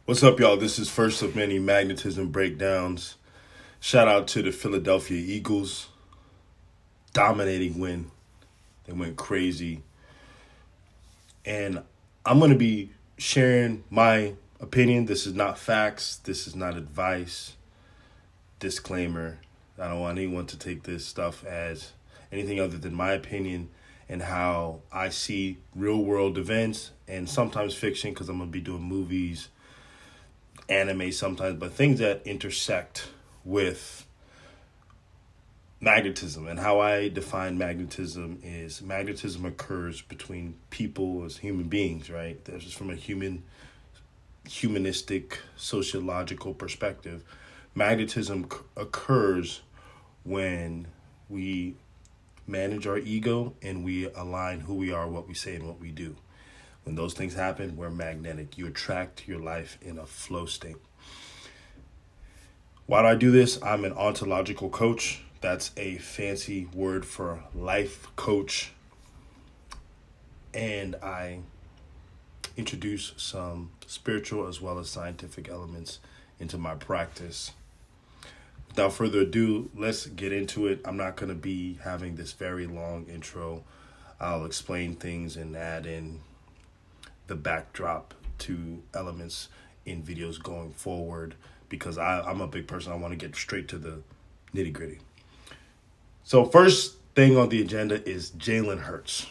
What's up, y'all? This is first of many Magnetism breakdowns. Shout out to the Philadelphia Eagles. Dominating win. They went crazy. And I'm going to be sharing my opinion. This is not facts. This is not advice. Disclaimer. I don't want anyone to take this stuff as anything other than my opinion and how I see real world events and sometimes fiction, because I'm going to be doing movies, anime sometimes, but things that intersect with magnetism. And how I define magnetism is magnetism occurs between people as human beings, right? That's just from a humanistic, sociological perspective. Magnetism occurs when we manage our ego and we align who we are, what we say, and what we do. When those things happen, we're magnetic. You attract your life in a flow state. Why do I do this? I'm an ontological coach. That's a fancy word for life coach. And I introduce some spiritual as well as scientific elements into my practice. Without further ado, let's get into it. I'm not going to be having this very long intro. I'll explain things and add in the backdrop to elements in videos going forward, because I'm a big person. I want to get straight to the nitty gritty. So first thing on the agenda is Jalen Hurts.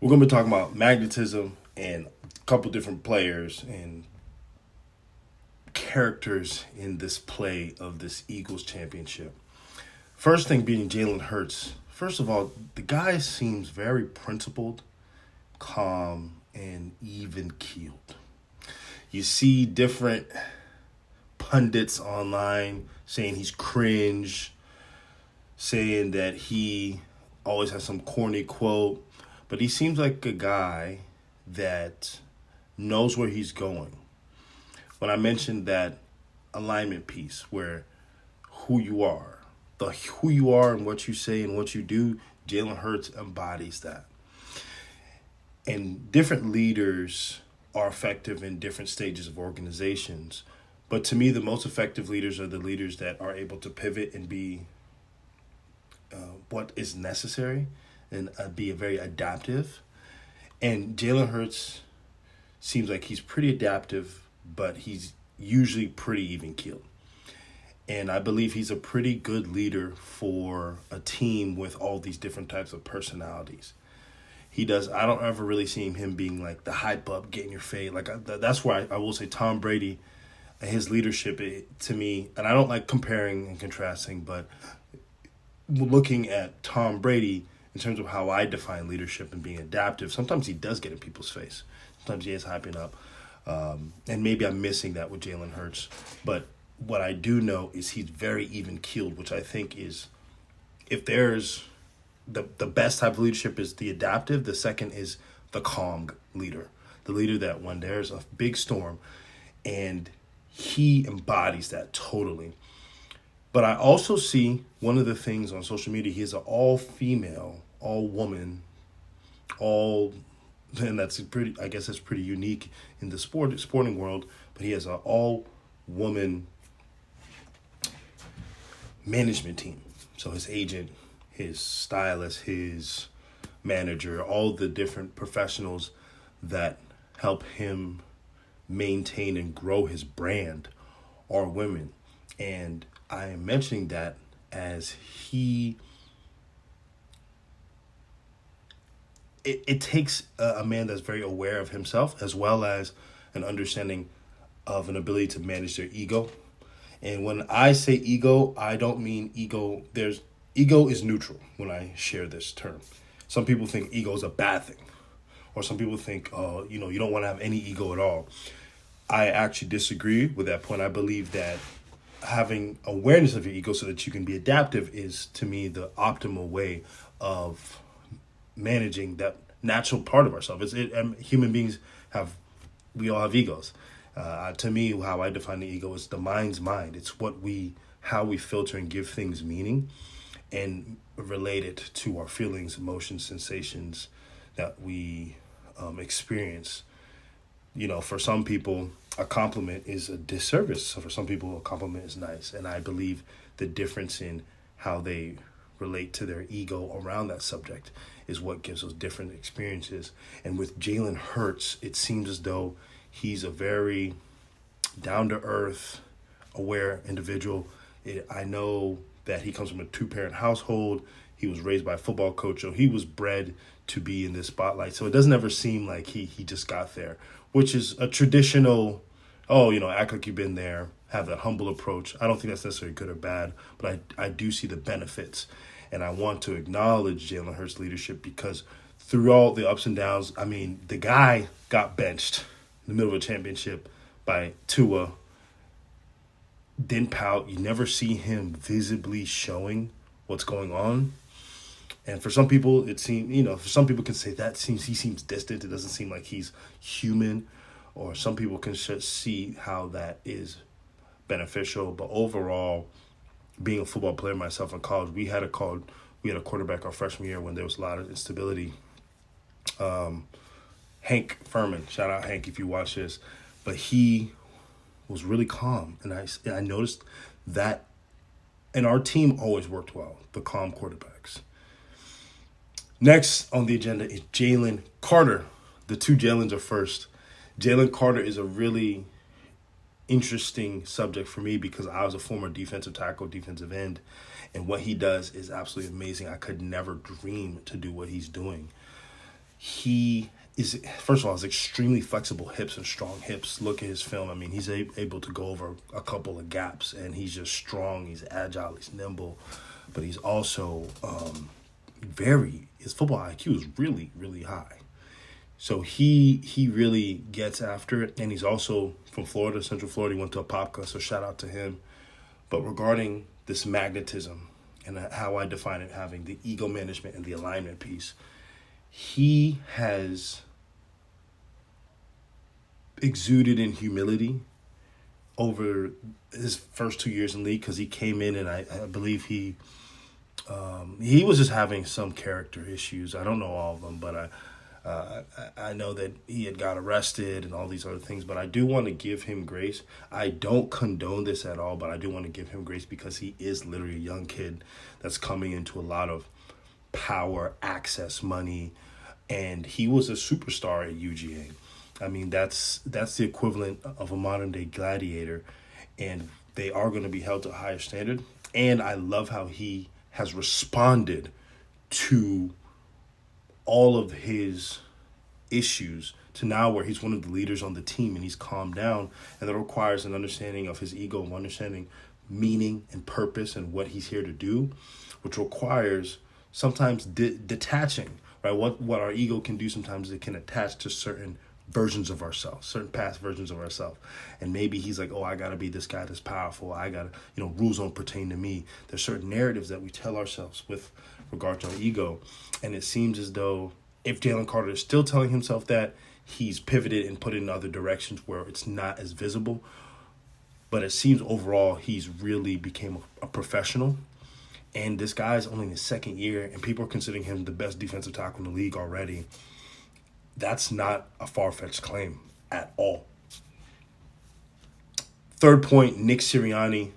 We're going to be talking about magnetism and a couple different players and characters in this play of this Eagles championship. First thing being Jalen Hurts. First of all, the guy seems very principled, calm, and even keeled. You see different pundits online saying he's cringe, saying that he always has some corny quote, but he seems like a guy that knows where he's going. When I mentioned that alignment piece where who you are and what you say and what you do, Jalen Hurts embodies that. And different leaders are effective in different stages of organizations. But to me, the most effective leaders are the leaders that are able to pivot and be what is necessary and be very adaptive. And Jalen Hurts seems like he's pretty adaptive, but he's usually pretty even keeled. And I believe he's a pretty good leader for a team with all these different types of personalities. I don't ever really see him being like the hype up, getting your fade. That's why I will say Tom Brady, his leadership to me, and I don't like comparing and contrasting, but looking at Tom Brady in terms of how I define leadership and being adaptive, sometimes he does get in people's face. Sometimes he is hyping up. And maybe I'm missing that with Jalen Hurts. But what I do know is he's very even keeled, which I think is, if there's the best type of leadership is the adaptive. The second is the calm leader. The leader that when there's a big storm, and he embodies that totally. But I also see one of the things on social media, he is an all-female, all-woman, and that's pretty, I guess that's pretty unique in the sporting world, but he has an all-woman management team. So his agent, his stylist, his manager, all the different professionals that help him maintain and grow his brand are women. And I am mentioning that as it takes a man that's very aware of himself, as well as an understanding of an ability to manage their ego. And when I say ego, I don't mean ego. Ego is neutral when I share this term. Some people think ego is a bad thing, or some people think, you don't want to have any ego at all. I actually disagree with that point. I believe that having awareness of your ego so that you can be adaptive is, to me, the optimal way of managing that natural part of ourselves. Human beings we all have egos. To me, how I define the ego is the mind's mind. It's how we filter and give things meaning and relate it to our feelings, emotions, sensations that we experience For some people, a compliment is a disservice. So for some people, a compliment is nice. And I believe the difference in how they relate to their ego around that subject is what gives those different experiences. And with Jalen Hurts, it seems as though he's a very down-to-earth, aware individual. I know that he comes from a two-parent household. He was raised by a football coach, so he was bred to be in this spotlight. So it doesn't ever seem like he just got there, which is a traditional, act like you've been there, have that humble approach. I don't think that's necessarily good or bad, but I do see the benefits. And I want to acknowledge Jalen Hurts' leadership because through all the ups and downs, the guy got benched in the middle of a championship by Tua, didn't pout. You never see him visibly showing what's going on. And for some people, some people can say he seems distant. It doesn't seem like he's human. Or some people can just see how that is beneficial. But overall, being a football player myself in college, we had a quarterback our freshman year when there was a lot of instability. Hank Furman, shout out Hank if you watch this, but he was really calm, and I noticed that, and our team always worked well, the calm quarterbacks. Next on the agenda is Jalen Carter. The two Jalens are first. Jalen Carter is a really interesting subject for me because I was a former defensive tackle, defensive end, and what he does is absolutely amazing. I could never dream to do what he's doing. He is, first of all, has extremely flexible hips and strong hips. Look at his film. He's able to go over a couple of gaps, and he's just strong. He's agile. He's nimble, but he's also his football IQ is really, really high. So he really gets after it, and he's also from Florida, Central Florida. He went to Apopka, so shout out to him. But regarding this magnetism and how I define it, having the ego management and the alignment piece, he has exuded in humility over his first 2 years in league because he came in and I believe he was just having some character issues. I don't know all of them, but I know that he had got arrested and all these other things, but I do want to give him grace. I don't condone this at all, but I do want to give him grace because he is literally a young kid that's coming into a lot of power, access, money, and he was a superstar at UGA. That's the equivalent of a modern-day gladiator, and they are going to be held to a higher standard. And I love how he has responded to all of his issues to now where he's one of the leaders on the team and he's calmed down, and that requires an understanding of his ego, understanding meaning and purpose and what he's here to do, which requires sometimes detaching, right? What our ego can do sometimes, it can attach to certain versions of ourselves, certain past versions of ourselves. And maybe he's like, I got to be this guy that's powerful. I got to, rules don't pertain to me. There's certain narratives that we tell ourselves with regard to our ego. And it seems as though if Jalen Carter is still telling himself that, he's pivoted and put it in other directions where it's not as visible. But it seems overall he's really became a professional. And this guy's only in his second year, and people are considering him the best defensive tackle in the league already. That's not a far-fetched claim at all. Third point, Nick Sirianni.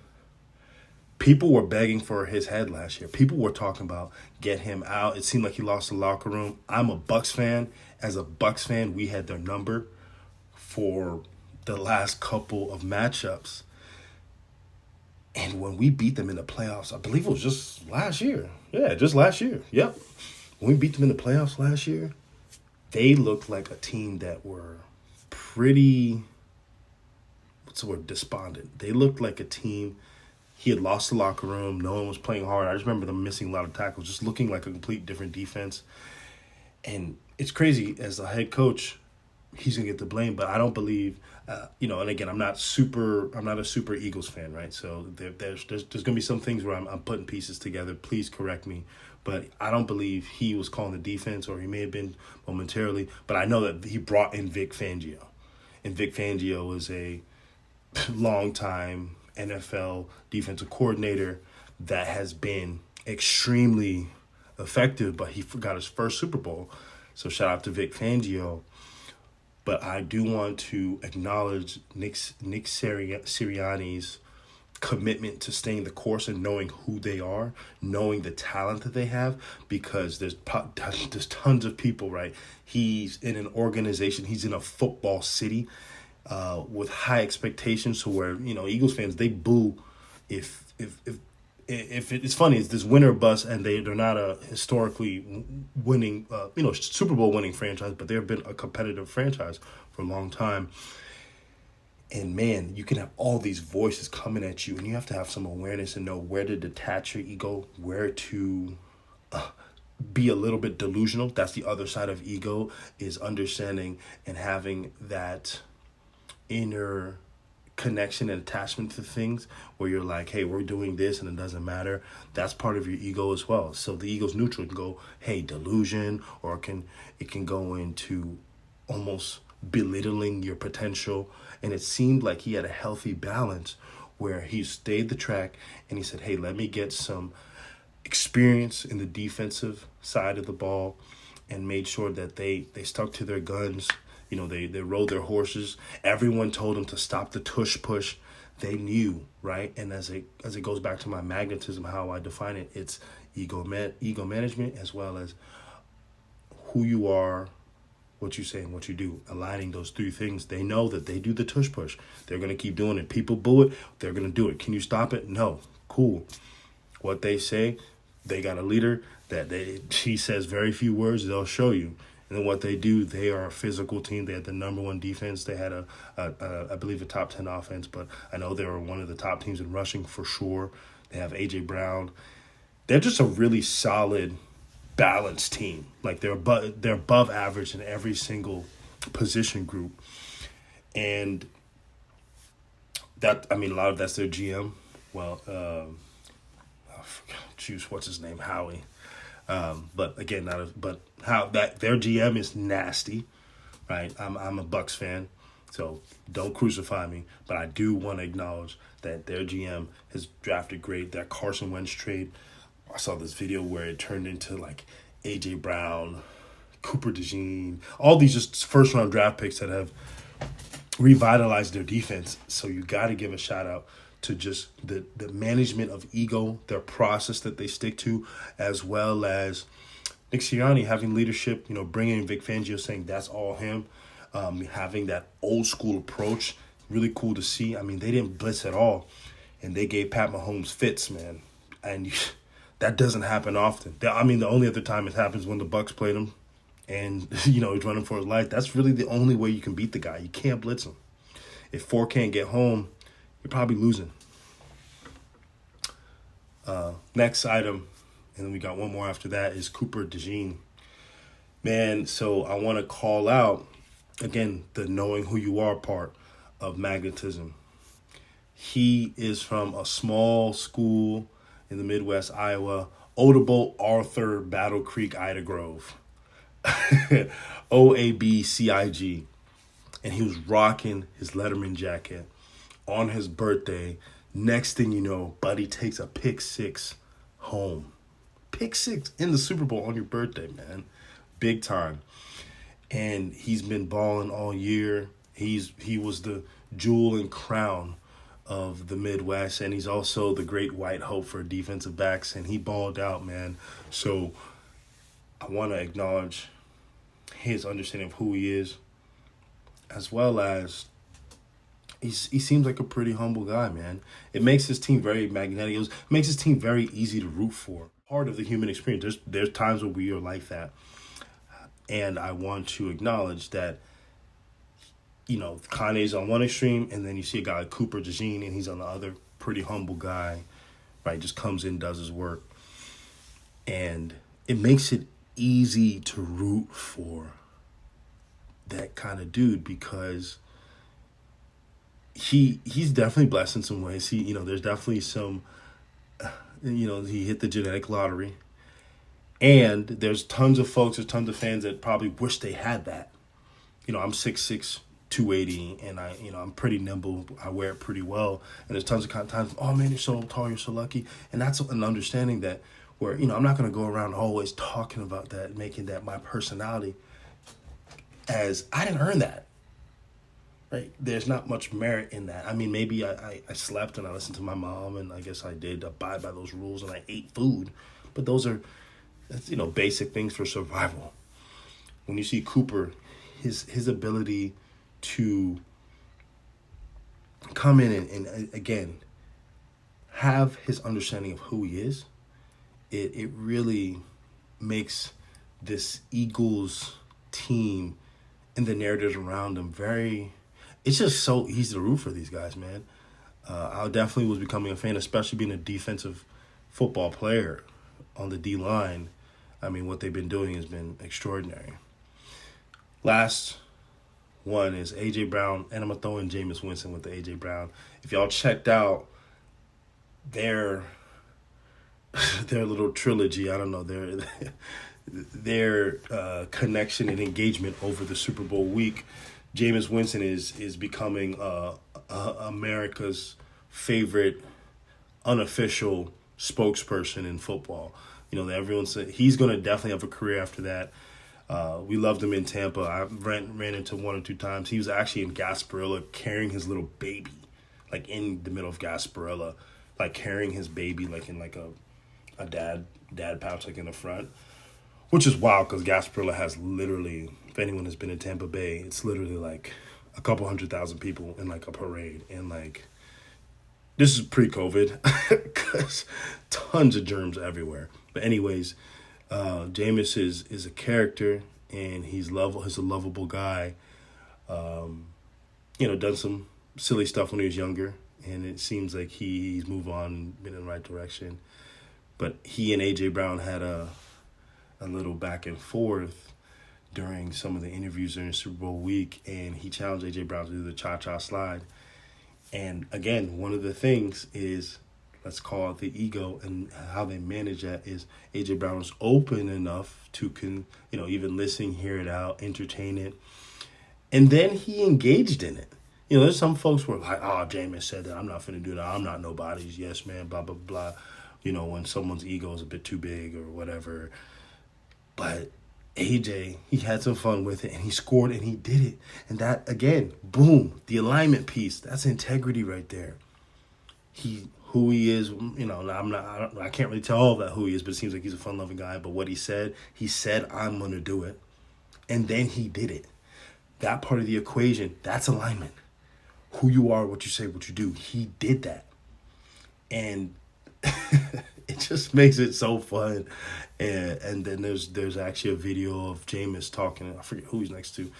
People were begging for his head last year. People were talking about get him out. It seemed like he lost the locker room. I'm a Bucs fan. As a Bucs fan, we had their number for the last couple of matchups. And when we beat them in the playoffs, I believe it was just last year. Yeah, just last year. Yep. When we beat them in the playoffs last year, they looked like a team that were pretty, despondent. They looked like a team. He had lost the locker room. No one was playing hard. I just remember them missing a lot of tackles, just looking like a complete different defense. And it's crazy. As a head coach, he's going to get the blame, but I don't believe, and again, I'm not a super Eagles fan, right? So there's going to be some things where I'm putting pieces together. Please correct me. But I don't believe he was calling the defense, or he may have been momentarily. But I know that he brought in Vic Fangio. And Vic Fangio was a longtime NFL defensive coordinator that has been extremely effective, but he got his first Super Bowl. So shout out to Vic Fangio. But I do want to acknowledge Nick Sirianni's commitment to staying the course and knowing who they are, knowing the talent that they have, because there's tons of people, right? He's in an organization, he's in a football city with high expectations, so where, Eagles fans, they boo if it's funny, it's this winner bust, and they're not a historically winning, Super Bowl winning franchise, but they've been a competitive franchise for a long time. And man, you can have all these voices coming at you, and you have to have some awareness and know where to detach your ego, where to be a little bit delusional. That's the other side of ego, is understanding and having that inner connection and attachment to things where you're like, hey, we're doing this and it doesn't matter. That's part of your ego as well. So the ego's neutral. It can go, hey, delusion, or it can go into almost belittling your potential. And it seemed like he had a healthy balance where he stayed the track and he said, hey, let me get some experience in the defensive side of the ball, and made sure that they stuck to their guns. They rode their horses. Everyone told them to stop the tush push. They knew, right? And as it goes back to my magnetism, how I define it, it's ego management, as well as who you are, what you say, and what you do. Aligning those three things. They know that they do the tush push. They're going to keep doing it. People boo it. They're going to do it. Can you stop it? No. Cool. What they say, they got a leader that he says very few words. They'll show you. And then what they do, they are a physical team. They had the number one defense. They had I believe, a top 10 offense, but I know they were one of the top teams in rushing for sure. They have A.J. Brown. They're just a really solid, balanced team. Like they're above average in every single position group. And a lot of that's their GM. Well, what's his name? Howie. But again, how that their GM is nasty, right? I'm a Bucks fan, so don't crucify me. But I do want to acknowledge that their GM has drafted great. That Carson Wentz trade, I saw this video where it turned into like A.J. Brown, Cooper DeJean, all these just first round draft picks that have revitalized their defense. So you got to give a shout out to just the management of ego, their process that they stick to, as well as Nick Sirianni having leadership, bringing in Vic Fangio, saying that's all him, having that old school approach. Really cool to see. They didn't blitz at all, and they gave Pat Mahomes fits, man. And that doesn't happen often. The only other time it happens when the Bucks played him and, he's running for his life. That's really the only way you can beat the guy. You can't blitz him. If 4 can't get home, you're probably losing. Next item, and then we got one more after that, is Cooper DeJean. Man, so I want to call out, again, the knowing who you are part of magnetism. He is from a small school in the Midwest, Iowa, Odebo Arthur Battle Creek, Ida Grove. OABCIG. And he was rocking his Letterman jacket on his birthday. Next thing you know, buddy takes a pick 6 home. Pick 6 in the Super Bowl on your birthday, man. Big time. And he's been balling all year. He was the jewel and crown of the Midwest, and he's also the great white hope for defensive backs, and he balled out, man. So I want to acknowledge his understanding of who he is, as well as he seems like a pretty humble guy, man. It makes his team very magnetic. It makes his team very easy to root for. Part of the human experience. There's times where we are like that. And I want to acknowledge that, Kanye's on one extreme, and then you see a guy like Cooper DeJean, and he's on the other, pretty humble guy, right? Just comes in, does his work. And it makes it easy to root for that kind of dude, because he's definitely blessed in some ways. There's definitely some, he hit the genetic lottery. And there's tons of tons of fans that probably wish they had that. I'm 6'6", 280, and I'm pretty nimble. I wear it pretty well. And there's tons of times, oh man, you're so tall, you're so lucky. And that's an understanding that where, I'm not going to go around always talking about that, making that my personality, as I didn't earn that. right? There's not much merit in that. I mean, maybe I slept and I listened to my mom, and I guess I did abide by those rules and I ate food. But that's basic things for survival. When you see Cooper, his ability to come in and again have his understanding of who he is, it really makes this Eagles team and the narratives around them it's just so easy to root for these guys, man. I definitely was becoming a fan, especially being a defensive football player on the D-line. I mean, what they've been doing has been extraordinary. Last one is A.J. Brown, and I'm going to throw in Jameis Winston with the A.J. Brown. If y'all checked out their little trilogy, I don't know, their connection and engagement over the Super Bowl week, Jameis Winston is becoming America's favorite unofficial spokesperson in football. Everyone said he's going to definitely have a career after that. We loved him in Tampa. I ran into one or two times. He was actually in Gasparilla carrying his little baby, like in the middle of Gasparilla, like carrying his baby like in like a dad pouch like in the front, which is wild because Gasparilla has literally, if anyone has been in Tampa Bay, it's literally like a couple 100,000 people in like a parade, and like this is pre-COVID because tons of germs everywhere. But anyways, Jameis is a character, and he's a lovable guy. Done some silly stuff when he was younger, and it seems like he's moved on and been in the right direction. But he and A.J. Brown had a little back and forth during some of the interviews during Super Bowl week, and he challenged A.J. Brown to do the cha-cha slide. And again, one of the things is, let's call it the ego, and how they manage that is A.J. Brown was open enough to even listen, hear it out, entertain it. And then he engaged in it. There's some folks who are like, oh, Jameis said that, I'm not finna do that, I'm not nobody's yes man, blah, blah, blah. When someone's ego is a bit too big or whatever. But AJ, he had some fun with it, and he scored, and he did it. And that, again, boom, the alignment piece, that's integrity right there. Who he is, I can't really tell all that who he is, but it seems like he's a fun-loving guy. But what he said, I'm going to do it. And then he did it. That part of the equation, that's alignment. Who you are, what you say, what you do. He did that. And it just makes it so fun. And then there's actually a video of Jameis talking. I forget who he's next to.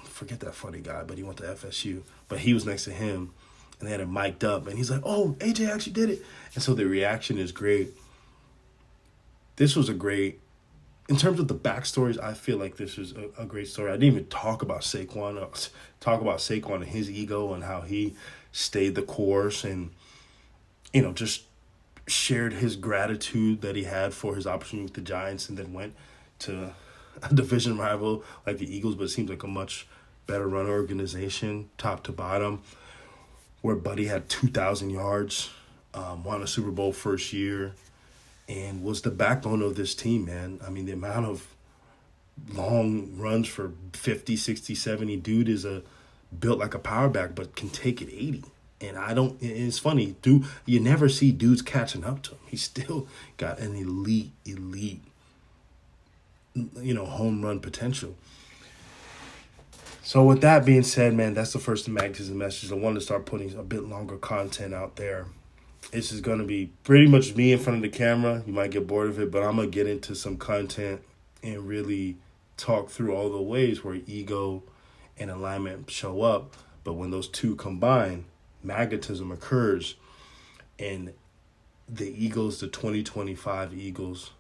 Forget that funny guy, but he went to FSU. But he was next to him, and they had him mic'd up. And he's like, oh, AJ actually did it. And so the reaction is great. This was in terms of the backstories, I feel like this was a great story. I didn't even talk about Saquon and his ego and how he stayed the course and, just shared his gratitude that he had for his opportunity with the Giants, and then went to a division rival like the Eagles, but it seems like a much better run organization, top to bottom, where Buddy had 2,000 yards, won a Super Bowl first year, and was the backbone of this team, man. I mean, the amount of long runs for 50, 60, 70, dude is built like a power back, but can take it 80. And it's funny, dude, you never see dudes catching up to him. He's still got an elite, home run potential. So with that being said, man, that's the first of Magnetism messages. I wanted to start putting a bit longer content out there. This is going to be pretty much me in front of the camera. You might get bored of it, but I'm going to get into some content and really talk through all the ways where ego and alignment show up. But when those two combine, magnetism occurs, and the Eagles, the 2025 Eagles,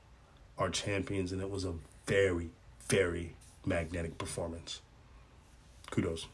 are champions, and it was a very, very magnetic performance. Kudos.